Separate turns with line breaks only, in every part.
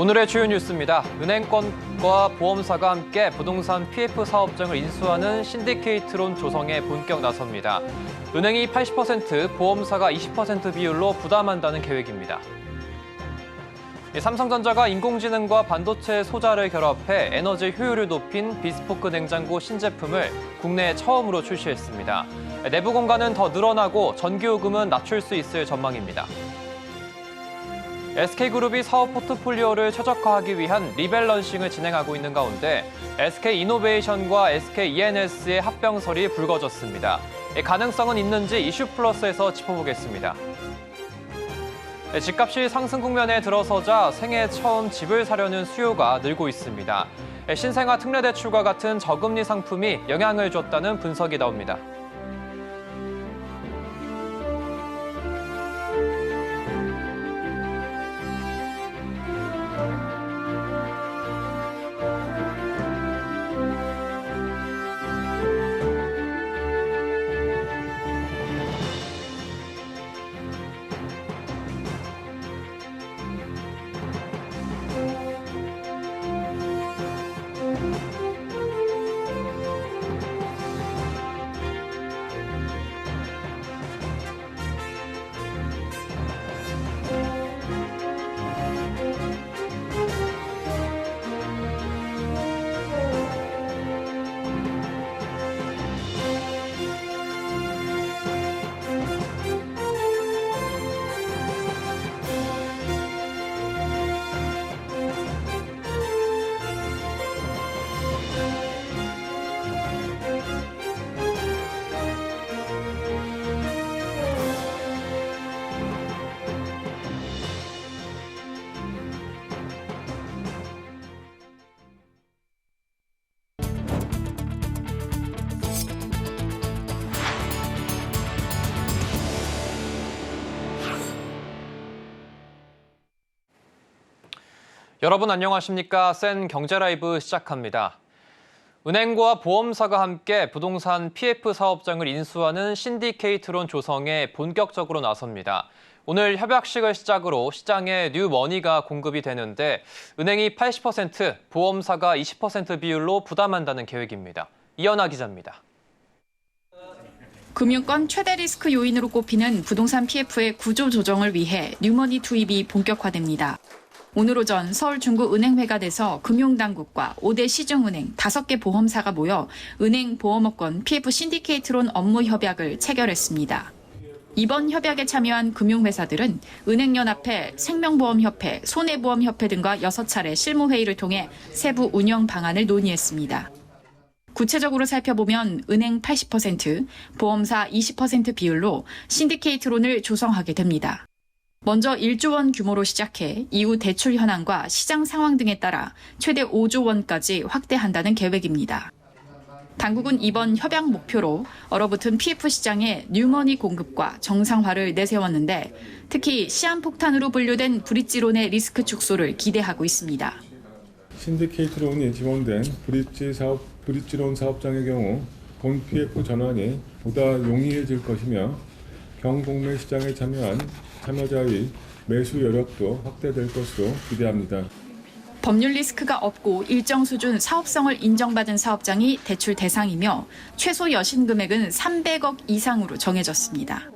오늘의 주요 뉴스입니다. 은행권과 보험사가 함께 부동산 PF 사업장을 인수하는 신디케이트론 조성에 본격 나섭니다. 은행이 80%, 보험사가 20% 비율로 부담한다는 계획입니다. 삼성전자가 인공지능과 반도체 소자를 결합해 에너지 효율을 높인 비스포크 냉장고 신제품을 국내에 처음으로 출시했습니다. 내부 공간은 더 늘어나고 전기요금은 낮출 수 있을 전망입니다. SK그룹이 사업 포트폴리오를 최적화하기 위한 리밸런싱을 진행하고 있는 가운데 SK이노베이션과 SKENS의 합병설이 불거졌습니다. 가능성은 있는지 이슈플러스에서 짚어보겠습니다. 집값이 상승 국면에 들어서자 생애 처음 집을 사려는 수요가 늘고 있습니다. 신생아 특례대출과 같은 저금리 상품이 영향을 줬다는 분석이 나옵니다. 여러분 안녕하십니까? 센 경제라이브 시작합니다. 은행과 보험사가 함께 부동산 PF 사업장을 인수하는 신디케이트론 조성에 본격적으로 나섭니다. 오늘 협약식을 시작으로 시장에 뉴머니가 공급이 되는데 은행이 80%, 보험사가 20% 비율로 부담한다는 계획입니다. 이연아 기자입니다.
금융권 최대 리스크 요인으로 꼽히는 부동산 PF의 구조 조정을 위해 뉴머니 투입이 본격화됩니다. 오늘 오전 서울 중구은행회관에서 금융당국과 5대 시중은행 5개 보험사가 모여 은행 보험업권 PF 신디케이트론 업무 협약을 체결했습니다. 이번 협약에 참여한 금융회사들은 은행연합회, 생명보험협회, 손해보험협회 등과 6차례 실무회의를 통해 세부 운영 방안을 논의했습니다. 구체적으로 살펴보면 은행 80%, 보험사 20% 비율로 신디케이트론을 조성하게 됩니다. 먼저 1조 원 규모로 시작해 이후 대출 현황과 시장 상황 등에 따라 최대 5조 원까지 확대한다는 계획입니다. 당국은 이번 협약 목표로 얼어붙은 PF 시장의 뉴머니 공급과 정상화를 내세웠는데 특히 시한폭탄으로 분류된 브릿지론의 리스크 축소를 기대하고 있습니다.
신디케이트론이 지원된 브릿지론 사업장의 경우 본 PF 전환이 보다 용이해질 것이며 경공매 시장에 참여한 참여자의 매수 여력도 확대될 것으로 기대합니다.
법률 리스크가 없고 일정 수준 사업성을 인정받은 사업장이 대출 대상이며 최소 여신 금액은 300억 이상으로 정해졌습니다.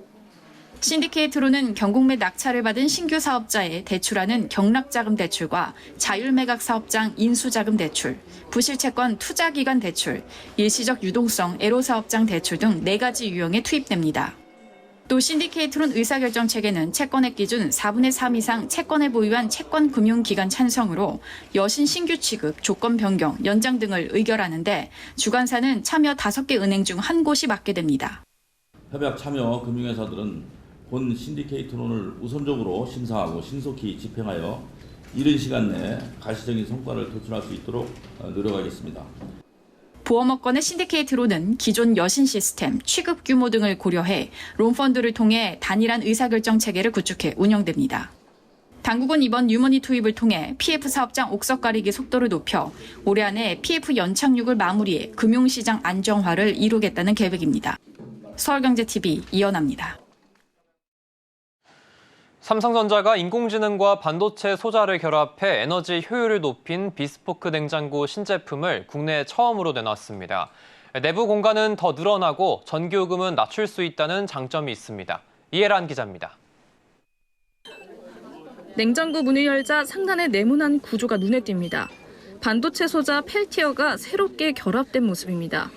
신디케이트론은 경공매 낙찰을 받은 신규 사업자에 대출하는 경락자금 대출과 자율매각 사업장 인수자금 대출, 부실채권 투자기관 대출, 일시적 유동성 애로사업장 대출 등 4가지 유형에 투입됩니다. 또 신디케이트론 의사결정 체계는 채권액 기준 4분의 3 이상 채권을 보유한 채권금융기관 찬성으로 여신 신규 취급, 조건 변경, 연장 등을 의결하는데 주관사는 참여 5개 은행 중 한 곳이 맡게 됩니다.
협약 참여 금융회사들은 본 신디케이트론을 우선적으로 심사하고 신속히 집행하여 이른 시간 내에 가시적인 성과를 도출할 수 있도록 노력하겠습니다.
보험업권의 신디케이트론은 기존 여신 시스템, 취급 규모 등을 고려해 론펀드를 통해 단일한 의사결정 체계를 구축해 운영됩니다. 당국은 이번 뉴머니 투입을 통해 PF 사업장 옥석 가리기 속도를 높여 올해 안에 PF 연착륙을 마무리해 금융시장 안정화를 이루겠다는 계획입니다. 서울경제TV 이연아입니다.
삼성전자가 인공지능과 반도체 소자를 결합해 에너지 효율을 높인 비스포크 냉장고 신제품을 국내에 처음으로 내놨습니다. 내부 공간은 더 늘어나고 전기요금은 낮출 수 있다는 장점이 있습니다. 이해란 기자입니다.
냉장고 문을 열자 상단의 네모난 구조가 눈에 띕니다. 반도체 소자 펠티어가 새롭게 결합된 모습입니다.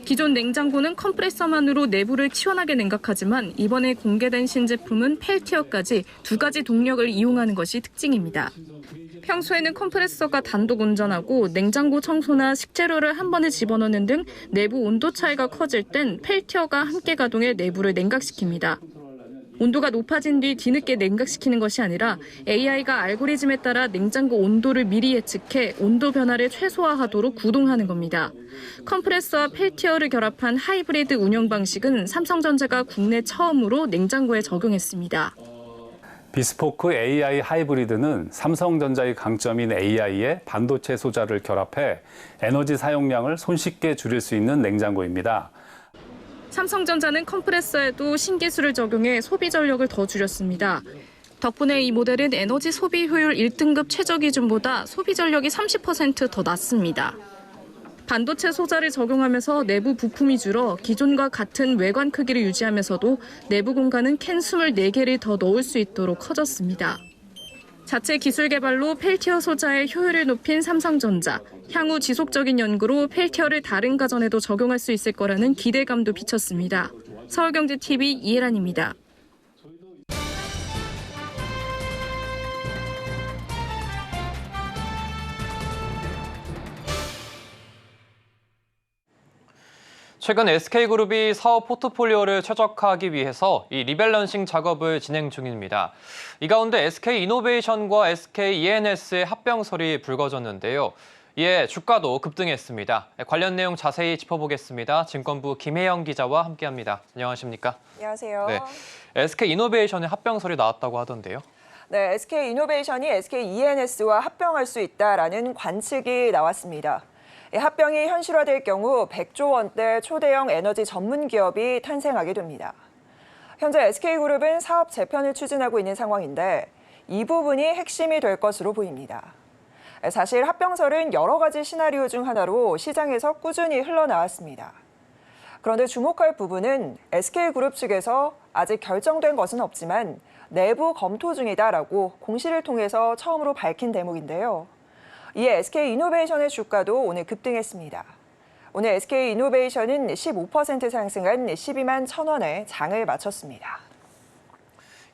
기존 냉장고는 컴프레서만으로 내부를 시원하게 냉각하지만 이번에 공개된 신제품은 펠티어까지 두 가지 동력을 이용하는 것이 특징입니다. 평소에는 컴프레서가 단독 운전하고 냉장고 청소나 식재료를 한 번에 집어넣는 등 내부 온도 차이가 커질 땐 펠티어가 함께 가동해 내부를 냉각시킵니다. 온도가 높아진 뒤 뒤늦게 냉각시키는 것이 아니라 AI가 알고리즘에 따라 냉장고 온도를 미리 예측해 온도 변화를 최소화하도록 구동하는 겁니다. 컴프레서와 펠티어를 결합한 하이브리드 운영 방식은 삼성전자가 국내 처음으로 냉장고에 적용했습니다.
비스포크 AI 하이브리드는 삼성전자의 강점인 AI에 반도체 소자를 결합해 에너지 사용량을 손쉽게 줄일 수 있는 냉장고입니다.
삼성전자는 컴프레서에도 신기술을 적용해 소비 전력을 더 줄였습니다. 덕분에 이 모델은 에너지 소비 효율 1등급 최저 기준보다 소비 전력이 30% 더 낮습니다. 반도체 소자를 적용하면서 내부 부품이 줄어 기존과 같은 외관 크기를 유지하면서도 내부 공간은 캔 24개를 더 넣을 수 있도록 커졌습니다. 자체 기술 개발로 펠티어 소자의 효율을 높인 삼성전자. 향후 지속적인 연구로 펠티어를 다른 가전에도 적용할 수 있을 거라는 기대감도 비쳤습니다. 서울경제TV 이혜란입니다.
최근 SK그룹이 사업 포트폴리오를 최적화하기 위해서 이 리밸런싱 작업을 진행 중입니다. 이 가운데 SK이노베이션과 SKENS의 합병설이 불거졌는데요. 이에 주가도 급등했습니다. 관련 내용 자세히 짚어보겠습니다. 증권부 김혜영 기자와 함께합니다. 안녕하십니까?
안녕하세요.
네, SK이노베이션의 합병설이 나왔다고 하던데요.
네, SK이노베이션이 SKENS와 합병할 수 있다라는 관측이 나왔습니다. 합병이 현실화될 경우 100조 원대 초대형 에너지 전문 기업이 탄생하게 됩니다. 현재 SK그룹은 사업 재편을 추진하고 있는 상황인데 이 부분이 핵심이 될 것으로 보입니다. 사실 합병설은 여러 가지 시나리오 중 하나로 시장에서 꾸준히 흘러나왔습니다. 그런데 주목할 부분은 SK그룹 측에서 아직 결정된 것은 없지만 내부 검토 중이다라고 공시를 통해서 처음으로 밝힌 대목인데요. 이에 SK이노베이션의 주가도 오늘 급등했습니다. 오늘 SK이노베이션은 15% 상승한 12만 1,000원에 장을 마쳤습니다.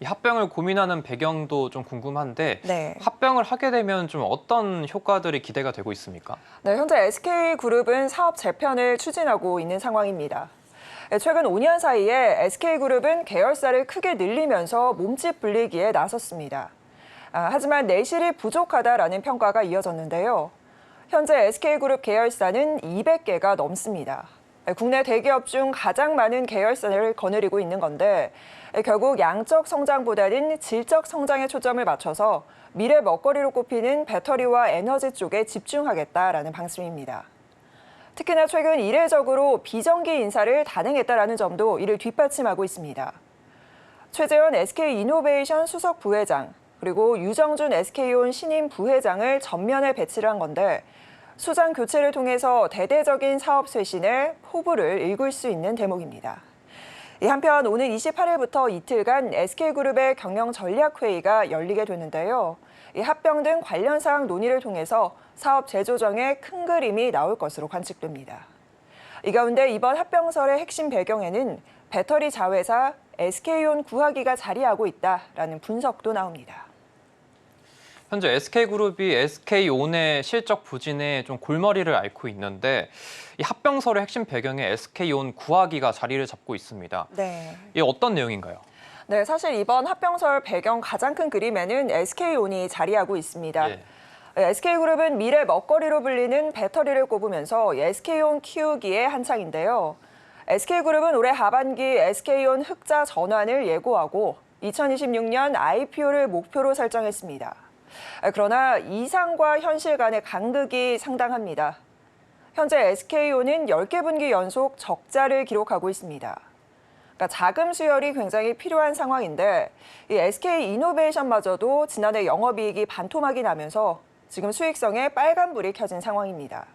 이 합병을 고민하는 배경도 좀 궁금한데
네.
합병을 하게 되면 좀 어떤 효과들이 기대가 되고 있습니까?
네, 현재 SK그룹은 사업 재편을 추진하고 있는 상황입니다. 최근 5년 사이에 SK그룹은 계열사를 크게 늘리면서 몸집 불리기에 나섰습니다. 하지만 내실이 부족하다라는 평가가 이어졌는데요. 현재 SK그룹 계열사는 200개가 넘습니다. 국내 대기업 중 가장 많은 계열사를 거느리고 있는 건데 결국 양적 성장보다는 질적 성장에 초점을 맞춰서 미래 먹거리로 꼽히는 배터리와 에너지 쪽에 집중하겠다라는 방침입니다. 특히나 최근 이례적으로 비정기 인사를 단행했다라는 점도 이를 뒷받침하고 있습니다. 최재현 SK이노베이션 수석 부회장, 그리고 유정준 SK온 신임 부회장을 전면에 배치를 한 건데 수장 교체를 통해서 대대적인 사업 쇄신에 포부를 읽을 수 있는 대목입니다. 한편 오늘 28일부터 이틀간 SK그룹의 경영 전략회의가 열리게 되는데요. 합병 등 관련 사항 논의를 통해서 사업 재조정에 큰 그림이 나올 것으로 관측됩니다. 이 가운데 이번 합병설의 핵심 배경에는 배터리 자회사 SK온 구하기가 자리하고 있다라는 분석도 나옵니다.
현재 SK그룹이 SK온의 실적 부진에 좀 골머리를 앓고 있는데 이 합병설의 핵심 배경에 SK온 구하기가 자리를 잡고 있습니다.
네.
이게 어떤 내용인가요?
네, 사실 이번 합병설 배경 가장 큰 그림에는 SK온이 자리하고 있습니다.
예.
SK그룹은 미래 먹거리로 불리는 배터리를 꼽으면서 SK온 키우기에 한창인데요. SK그룹은 올해 하반기 SK온 흑자 전환을 예고하고 2026년 IPO를 목표로 설정했습니다. 그러나 이상과 현실 간의 간극이 상당합니다. 현재 SK온은 10개 분기 연속 적자를 기록하고 있습니다. 그러니까 자금 수혈이 굉장히 필요한 상황인데 이 SK이노베이션마저도 지난해 영업이익이 반토막이 나면서 지금 수익성에 빨간불이 켜진 상황입니다.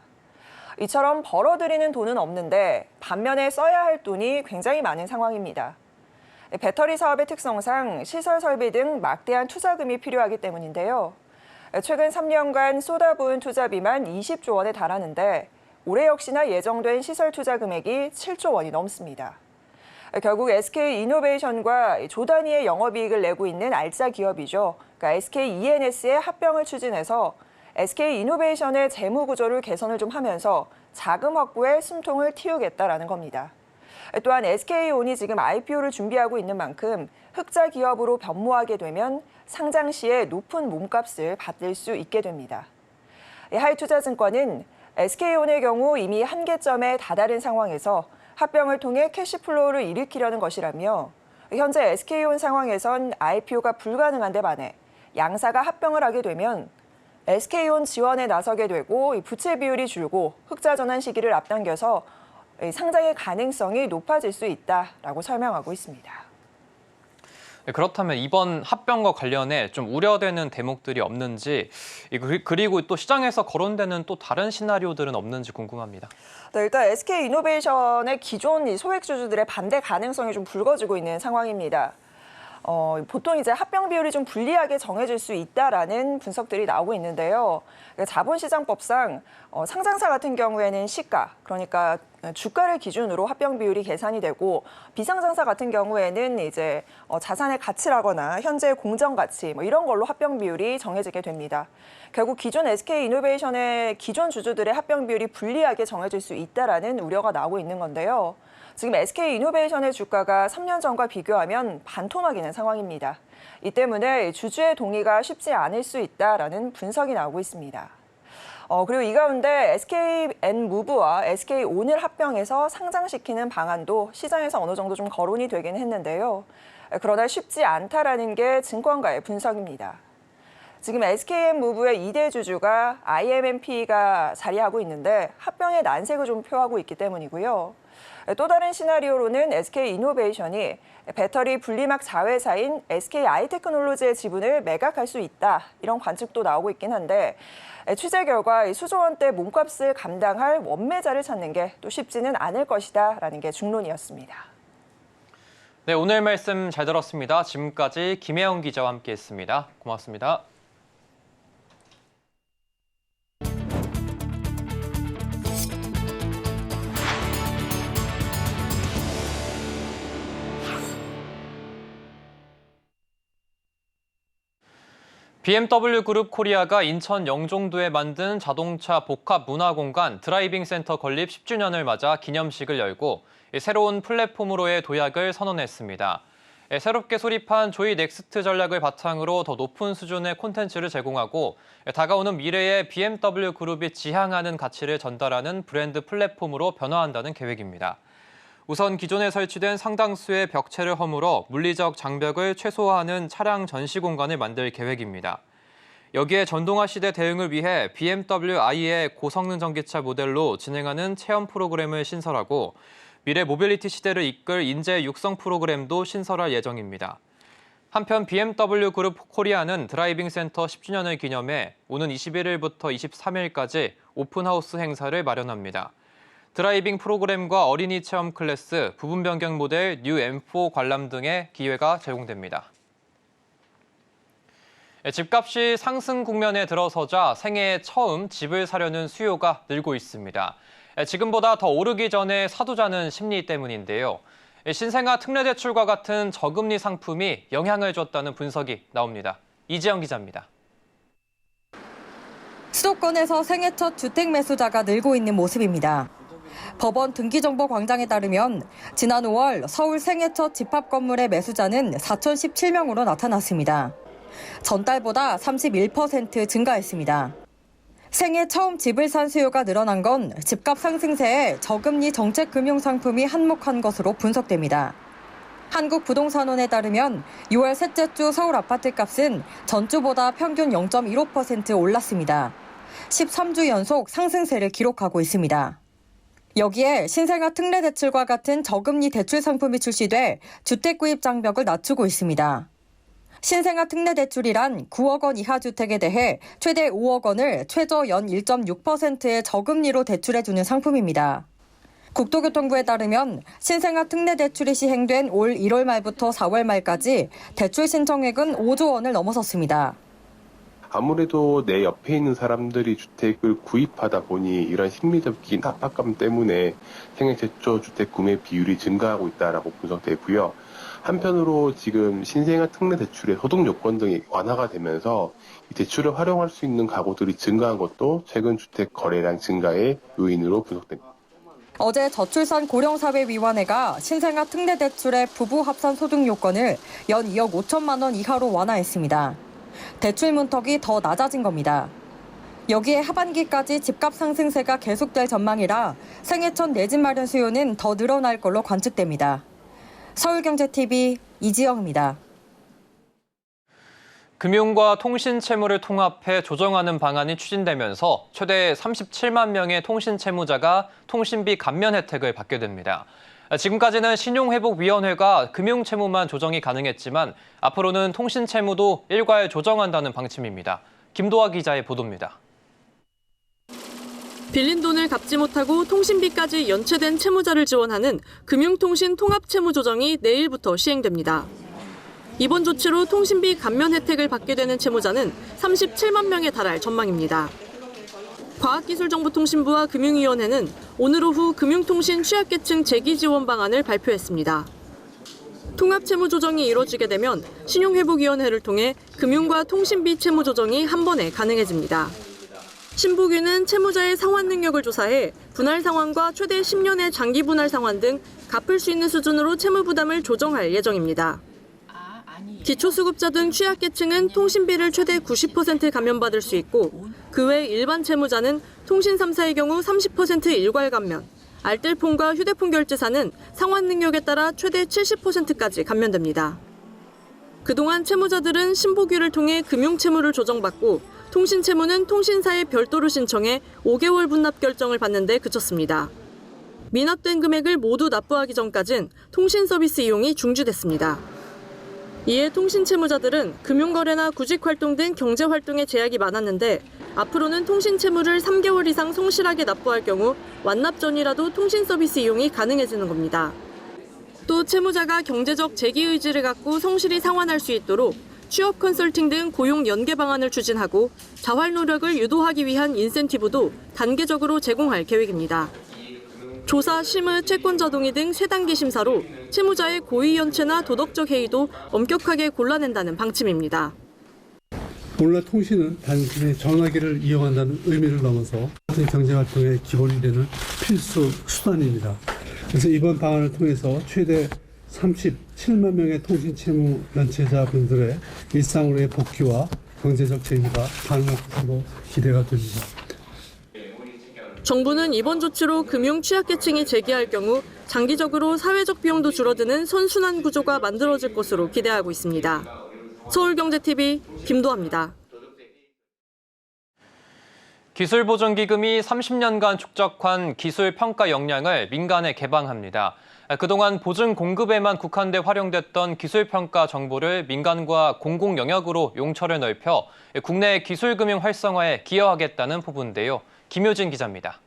이처럼 벌어들이는 돈은 없는데 반면에 써야 할 돈이 굉장히 많은 상황입니다. 배터리 사업의 특성상 시설 설비 등 막대한 투자금이 필요하기 때문인데요. 최근 3년간 쏟아부은 투자비만 20조 원에 달하는데 올해 역시나 예정된 시설 투자 금액이 7조 원이 넘습니다. 결국 SK이노베이션과 조 단위의 영업이익을 내고 있는 알짜 기업이죠. 그러니까 SKENS의 합병을 추진해서 SK이노베이션의 재무 구조를 개선을 좀 하면서 자금 확보에 숨통을 틔우겠다라는 겁니다. 또한 SK온이 지금 IPO를 준비하고 있는 만큼 흑자 기업으로 변모하게 되면 상장 시에 높은 몸값을 받을 수 있게 됩니다. 하이투자증권은 SK온의 경우 이미 한계점에 다다른 상황에서 합병을 통해 캐시플로우를 일으키려는 것이라며 현재 SK온 상황에선 IPO가 불가능한 데 반해 양사가 합병을 하게 되면 SK온 지원에 나서게 되고 부채 비율이 줄고 흑자 전환 시기를 앞당겨서 상장의 가능성이 높아질 수 있다라고 설명하고 있습니다.
그렇다면 이번 합병과 관련해 좀 우려되는 대목들이 없는지, 그리고 또 시장에서 거론되는 또 다른 시나리오들은 없는지 궁금합니다.
네, 일단 SK이노베이션의 기존 소액주주들의 반대 가능성이 좀 불거지고 있는 상황입니다. 보통 이제 합병 비율이 좀 불리하게 정해질 수 있다라는 분석들이 나오고 있는데요. 자본시장법상 상장사 같은 경우에는 시가, 그러니까 주가를 기준으로 합병 비율이 계산이 되고 비상장사 같은 경우에는 이제 자산의 가치라거나 현재 공정 가치 이런 걸로 합병 비율이 정해지게 됩니다. 결국 기존 SK이노베이션의 기존 주주들의 합병 비율이 불리하게 정해질 수 있다라는 우려가 나오고 있는 건데요. 지금 SK이노베이션의 주가가 3년 전과 비교하면 반토막이 난 상황입니다. 이 때문에 주주의 동의가 쉽지 않을 수 있다라는 분석이 나오고 있습니다. 그리고 이 가운데 SK엔무브와 SK온을 합병해서 상장시키는 방안도 시장에서 어느 정도 좀 거론이 되긴 했는데요. 그러나 쉽지 않다라는 게 증권가의 분석입니다. 지금 SK엔무브의 2대 주주가 IMMP가 자리하고 있는데 합병의 난색을 좀 표하고 있기 때문이고요. 또 다른 시나리오로는 SK이노베이션이 배터리 분리막 자회사인 SK아이테크놀로지의 지분을 매각할 수 있다, 이런 관측도 나오고 있긴 한데 취재 결과 수조 원대 몸값을 감당할 원매자를 찾는 게 또 쉽지는 않을 것이다라는 게 중론이었습니다.
네, 오늘 말씀 잘 들었습니다. 지금까지 김혜영 기자와 함께했습니다. 고맙습니다. BMW 그룹 코리아가 인천 영종도에 만든 자동차 복합 문화공간 드라이빙 센터 건립 10주년을 맞아 기념식을 열고 새로운 플랫폼으로의 도약을 선언했습니다. 새롭게 수립한 조이 넥스트 전략을 바탕으로 더 높은 수준의 콘텐츠를 제공하고 다가오는 미래에 BMW 그룹이 지향하는 가치를 전달하는 브랜드 플랫폼으로 변화한다는 계획입니다. 우선 기존에 설치된 상당수의 벽체를 허물어 물리적 장벽을 최소화하는 차량 전시 공간을 만들 계획입니다. 여기에 전동화 시대 대응을 위해 BMW i의 고성능 전기차 모델로 진행하는 체험 프로그램을 신설하고 미래 모빌리티 시대를 이끌 인재 육성 프로그램도 신설할 예정입니다. 한편 BMW 그룹 코리아는 드라이빙 센터 10주년을 기념해 오는 21일부터 23일까지 오픈하우스 행사를 마련합니다. 드라이빙 프로그램과 어린이 체험 클래스, 부분 변경 모델 뉴 M4 관람 등의 기회가 제공됩니다. 집값이 상승 국면에 들어서자 생애에 처음 집을 사려는 수요가 늘고 있습니다. 지금보다 더 오르기 전에 사두자는 심리 때문인데요. 신생아 특례대출과 같은 저금리 상품이 영향을 줬다는 분석이 나옵니다. 이지영 기자입니다.
수도권에서 생애 첫 주택 매수자가 늘고 있는 모습입니다. 법원 등기정보광장에 따르면 지난 5월 서울 생애 첫 집합 건물의 매수자는 4,017명으로 나타났습니다. 전달보다 31% 증가했습니다. 생애 처음 집을 산 수요가 늘어난 건 집값 상승세에 저금리 정책 금융 상품이 한몫한 것으로 분석됩니다. 한국부동산원에 따르면 6월 셋째 주 서울 아파트 값은 전주보다 평균 0.15% 올랐습니다. 13주 연속 상승세를 기록하고 있습니다. 여기에 신생아 특례 대출과 같은 저금리 대출 상품이 출시돼 주택 구입 장벽을 낮추고 있습니다. 신생아 특례 대출이란 9억 원 이하 주택에 대해 최대 5억 원을 최저 연 1.6%의 저금리로 대출해주는 상품입니다. 국토교통부에 따르면 신생아 특례 대출이 시행된 올 1월 말부터 4월 말까지 대출 신청액은 5조 원을 넘어섰습니다.
아무래도 내 옆에 있는 사람들이 주택을 구입하다 보니 이런 심리적인 압박감 때문에 생애 최초 주택 구매 비율이 증가하고 있다라고 분석되고요. 한편으로 지금 신생아 특례 대출의 소득 요건 등이 완화가 되면서 이 대출을 활용할 수 있는 가구들이 증가한 것도 최근 주택 거래량 증가의 요인으로 분석됩니다.
어제 저출산 고령사회위원회가 신생아 특례 대출의 부부 합산 소득 요건을 연 2억 5천만 원 이하로 완화했습니다. 대출 문턱이 더 낮아진 겁니다. 여기에 하반기까지 집값 상승세가 계속될 전망이라 생애 첫 내 집 마련 수요는 더 늘어날 걸로 관측됩니다. 서울경제TV 이지영입니다.
금융과 통신 채무를 통합해 조정하는 방안이 추진되면서 최대 37만 명의 통신 채무자가 통신비 감면 혜택을 받게 됩니다. 지금까지는 신용회복위원회가 금융채무만 조정이 가능했지만 앞으로는 통신 채무도 일괄 조정한다는 방침입니다. 김도하 기자의 보도입니다.
빌린 돈을 갚지 못하고 통신비까지 연체된 채무자를 지원하는 금융통신 통합채무 조정이 내일부터 시행됩니다. 이번 조치로 통신비 감면 혜택을 받게 되는 채무자는 37만 명에 달할 전망입니다. 과학기술정보통신부와 금융위원회는 오늘 오후 금융통신 취약계층 재기 지원 방안을 발표했습니다. 통합채무 조정이 이루어지게 되면 신용회복위원회를 통해 금융과 통신비 채무 조정이 한 번에 가능해집니다. 신보규는 채무자의 상환 능력을 조사해 분할 상환과 최대 10년의 장기 분할 상환 등 갚을 수 있는 수준으로 채무 부담을 조정할 예정입니다. 기초수급자 등 취약계층은 통신비를 최대 90% 감면받을 수 있고 그 외 일반 채무자는 통신 3사의 경우 30% 일괄 감면, 알뜰폰과 휴대폰 결제사는 상환 능력에 따라 최대 70%까지 감면됩니다. 그동안 채무자들은 신보규를 통해 금융채무를 조정받고 통신채무는 통신사에 별도로 신청해 5개월 분납 결정을 받는 데 그쳤습니다. 미납된 금액을 모두 납부하기 전까진 통신 서비스 이용이 중지됐습니다. 이에 통신채무자들은 금융거래나 구직활동 등 경제활동에 제약이 많았는데 앞으로는 통신채무를 3개월 이상 성실하게 납부할 경우 완납 전이라도 통신 서비스 이용이 가능해지는 겁니다. 또 채무자가 경제적 재기 의지를 갖고 성실히 상환할 수 있도록 취업 컨설팅 등 고용 연계 방안을 추진하고 자활 노력을 유도하기 위한 인센티브도 단계적으로 제공할 계획입니다. 조사, 심의, 채권자 동의 등 3단계 심사로 채무자의 고의 연체나 도덕적 해이도 엄격하게 골라낸다는 방침입니다.
오늘날 통신은 단순히 전화기를 이용한다는 의미를 넘어서 모든 경제활동의 기본이 되는 필수 수단입니다. 그래서 이번 방안을 통해서 최대 37만 명의 통신 채무 연체자분들의 일상으로의 복귀와 경제적 재미가 가능할 것으로 기대가 됩니다.
정부는 이번 조치로 금융 취약계층이 재기할 경우 장기적으로 사회적 비용도 줄어드는 선순환 구조가 만들어질 것으로 기대하고 있습니다. 서울경제TV 김도하입니다.
기술보전기금이 30년간 축적한 기술평가 역량을 민간에 개방합니다. 그동안 보증 공급에만 국한돼 활용됐던 기술평가 정보를 민간과 공공 영역으로 용처를 넓혀 국내 기술금융 활성화에 기여하겠다는 포부인데요. 김효진 기자입니다.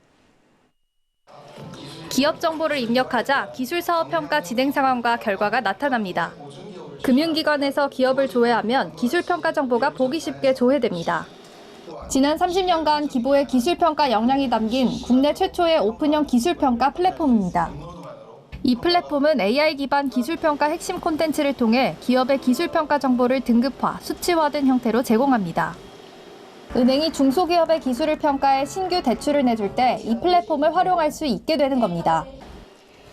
기업 정보를 입력하자 기술사업평가 진행 상황과 결과가 나타납니다. 금융기관에서 기업을 조회하면 기술평가 정보가 보기 쉽게 조회됩니다. 지난 30년간 기보의 기술평가 역량이 담긴 국내 최초의 오픈형 기술평가 플랫폼입니다. 이 플랫폼은 AI 기반 기술평가 핵심 콘텐츠를 통해 기업의 기술평가 정보를 등급화, 수치화된 형태로 제공합니다. 은행이 중소기업의 기술을 평가해 신규 대출을 내줄 때 이 플랫폼을 활용할 수 있게 되는 겁니다.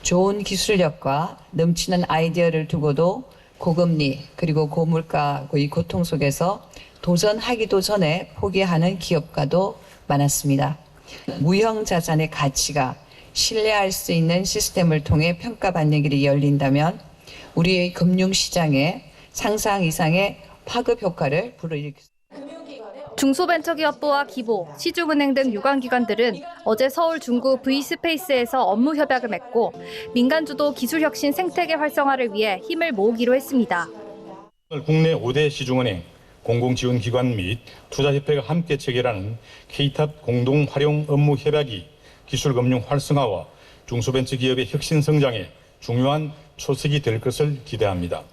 좋은 기술력과 넘치는 아이디어를 두고도 고금리 그리고 고물가 이 고통 속에서 도전하기도 전에 포기하는 기업가도 많았습니다. 무형 자산의 가치가 신뢰할 수 있는 시스템을 통해 평가받는 길이 열린다면 우리의 금융시장에 상상 이상의 파급 효과를 불러일으킬 수 있습니다.
중소벤처기업부와 기보, 시중은행 등 유관기관들은 어제 서울 중구 V스페이스에서 업무 협약을 맺고 민간주도 기술혁신 생태계 활성화를 위해 힘을 모으기로 했습니다.
국내 5대 시중은행, 공공지원기관 및 투자협회가 함께 체결하는 K탑 공동활용 업무 협약이 기술금융 활성화와 중소벤처기업의 혁신 성장에 중요한 초석이 될 것을 기대합니다.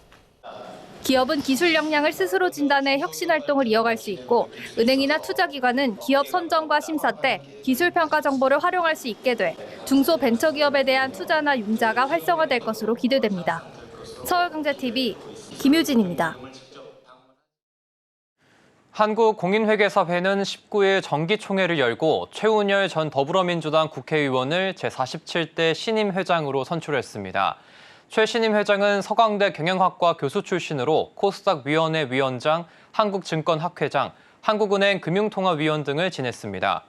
기업은 기술 역량을 스스로 진단해 혁신 활동을 이어갈 수 있고 은행이나 투자기관은 기업 선정과 심사 때 기술 평가 정보를 활용할 수 있게 돼 중소벤처기업에 대한 투자나 융자가 활성화될 것으로 기대됩니다. 서울경제TV 김유진입니다.
한국공인회계사회는 19일 정기총회를 열고 최운열 전 더불어민주당 국회의원을 제47대 신임 회장으로 선출했습니다. 최 신임 회장은 서강대 경영학과 교수 출신으로 코스닥 위원회 위원장, 한국증권학회장, 한국은행 금융통화위원 등을 지냈습니다.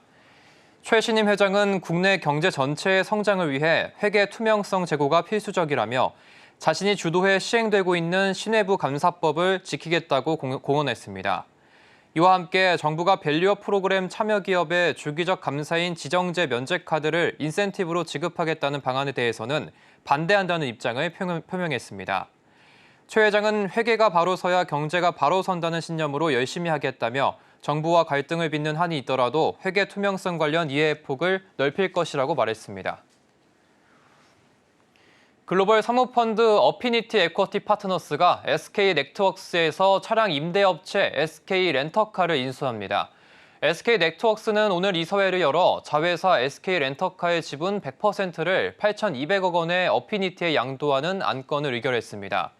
최 신임 회장은 국내 경제 전체의 성장을 위해 회계 투명성 제고가 필수적이라며 자신이 주도해 시행되고 있는 신외부 감사법을 지키겠다고 공언했습니다. 이와 함께 정부가 밸류업 프로그램 참여 기업의 주기적 감사인 지정제 면제 카드를 인센티브로 지급하겠다는 방안에 대해서는 반대한다는 입장을 표명했습니다. 최 회장은 회계가 바로 서야 경제가 바로 선다는 신념으로 열심히 하겠다며 정부와 갈등을 빚는 한이 있더라도 회계 투명성 관련 이해의 폭을 넓힐 것이라고 말했습니다. 글로벌 사모펀드 어피니티 에쿼티 파트너스가 SK네트워크스에서 차량 임대업체 SK렌터카를 인수합니다. SK네트워크스는 오늘 이사회를 열어 자회사 SK렌터카의 지분 100%를 8,200억 원의 어피니티에 양도하는 안건을 의결했습니다.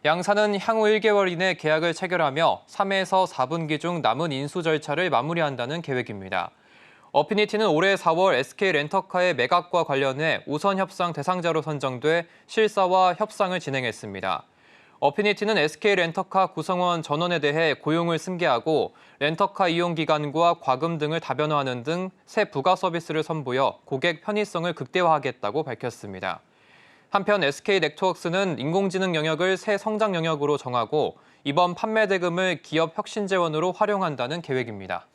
양사는 향후 1개월 이내 계약을 체결하며 3에서 4분기 중 남은 인수 절차를 마무리한다는 계획입니다. 어피니티는 올해 4월 SK렌터카의 매각과 관련해 우선 협상 대상자로 선정돼 실사와 협상을 진행했습니다. 어피니티는 SK렌터카 구성원 전원에 대해 고용을 승계하고 렌터카 이용 기간과 과금 등을 다변화하는 등 새 부가 서비스를 선보여 고객 편의성을 극대화하겠다고 밝혔습니다. 한편 SK네트워크스는 인공지능 영역을 새 성장 영역으로 정하고 이번 판매 대금을 기업 혁신 재원으로 활용한다는 계획입니다.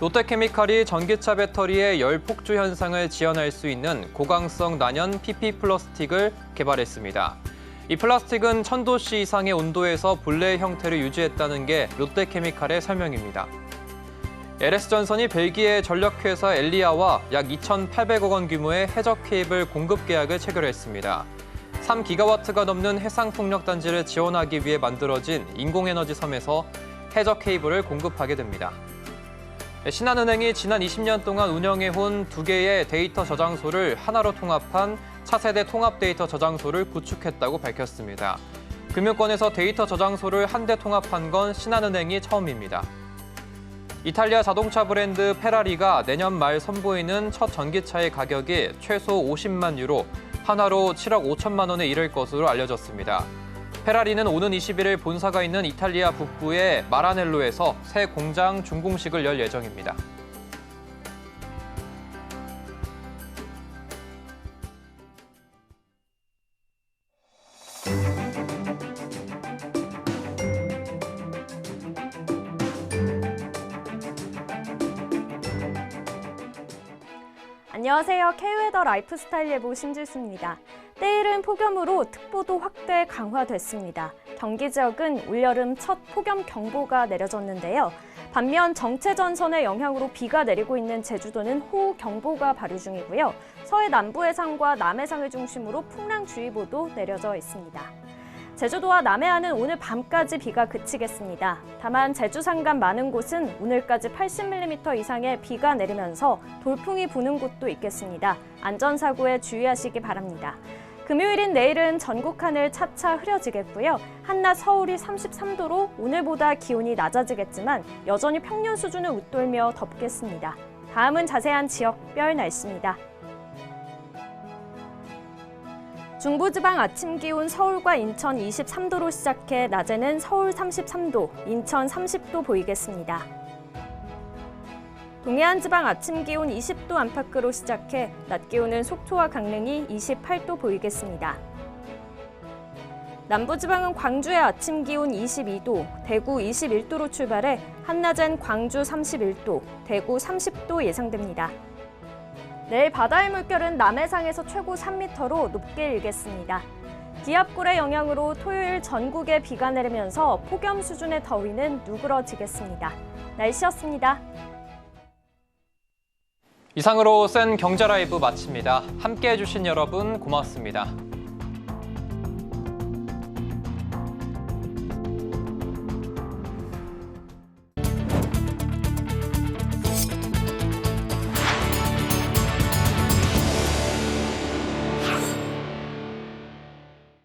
롯데케미칼이 전기차 배터리의 열 폭주 현상을 지연할 수 있는 고강성 난연 PP 플라스틱을 개발했습니다. 이 플라스틱은 1000도씨 이상의 온도에서 본래의 형태를 유지했다는 게 롯데케미칼의 설명입니다. LS전선이 벨기에 전력회사 엘리아와 약 2,800억 원 규모의 해적 케이블 공급 계약을 체결했습니다. 3기가와트가 넘는 해상풍력 단지를 지원하기 위해 만들어진 인공에너지 섬에서 해적 케이블을 공급하게 됩니다. 신한은행이 지난 20년 동안 운영해온 2개의 데이터 저장소를 하나로 통합한 차세대 통합 데이터 저장소를 구축했다고 밝혔습니다. 금융권에서 데이터 저장소를 한데 통합한 건 신한은행이 처음입니다. 이탈리아 자동차 브랜드 페라리가 내년 말 선보이는 첫 전기차의 가격이 최소 50만 유로, 하나로 7억 5천만 원에 이를 것으로 알려졌습니다. 페라리는 오는 21일 본사가 있는 이탈리아 북부의 마라넬로에서 새 공장 준공식을 열 예정입니다.
안녕하세요. K웨더 라이프스타일 예보 심질수입니다. 때이른 폭염으로 특보도 확대 강화됐습니다. 경기 지역은 올여름 첫 폭염 경보가 내려졌는데요. 반면 정체전선의 영향으로 비가 내리고 있는 제주도는 호우 경보가 발효 중이고요. 서해 남부 해상과 남해상을 중심으로 풍랑주의보도 내려져 있습니다. 제주도와 남해안은 오늘 밤까지 비가 그치겠습니다. 다만 제주 산간 많은 곳은 오늘까지 80mm 이상의 비가 내리면서 돌풍이 부는 곳도 있겠습니다. 안전사고에 주의하시기 바랍니다. 금요일인 내일은 전국 하늘 차차 흐려지겠고요. 한낮 서울이 33도로 오늘보다 기온이 낮아지겠지만 여전히 평년 수준을 웃돌며 덥겠습니다. 다음은 자세한 지역별 날씨입니다. 중부지방 아침 기온 서울과 인천 23도로 시작해 낮에는 서울 33도, 인천 30도 보이겠습니다. 동해안 지방 아침 기온 20도 안팎으로 시작해 낮 기온은 속초와 강릉이 28도 보이겠습니다. 남부지방은 광주의 아침 기온 22도, 대구 21도로 출발해 한낮엔 광주 31도, 대구 30도 예상됩니다. 내일 바다의 물결은 남해상에서 최고 3m로 높게 일겠습니다. 기압골의 영향으로 토요일 전국에 비가 내리면서 폭염 수준의 더위는 누그러지겠습니다. 날씨였습니다.
이상으로 센 경제 라이브 마칩니다. 함께해 주신 여러분 고맙습니다.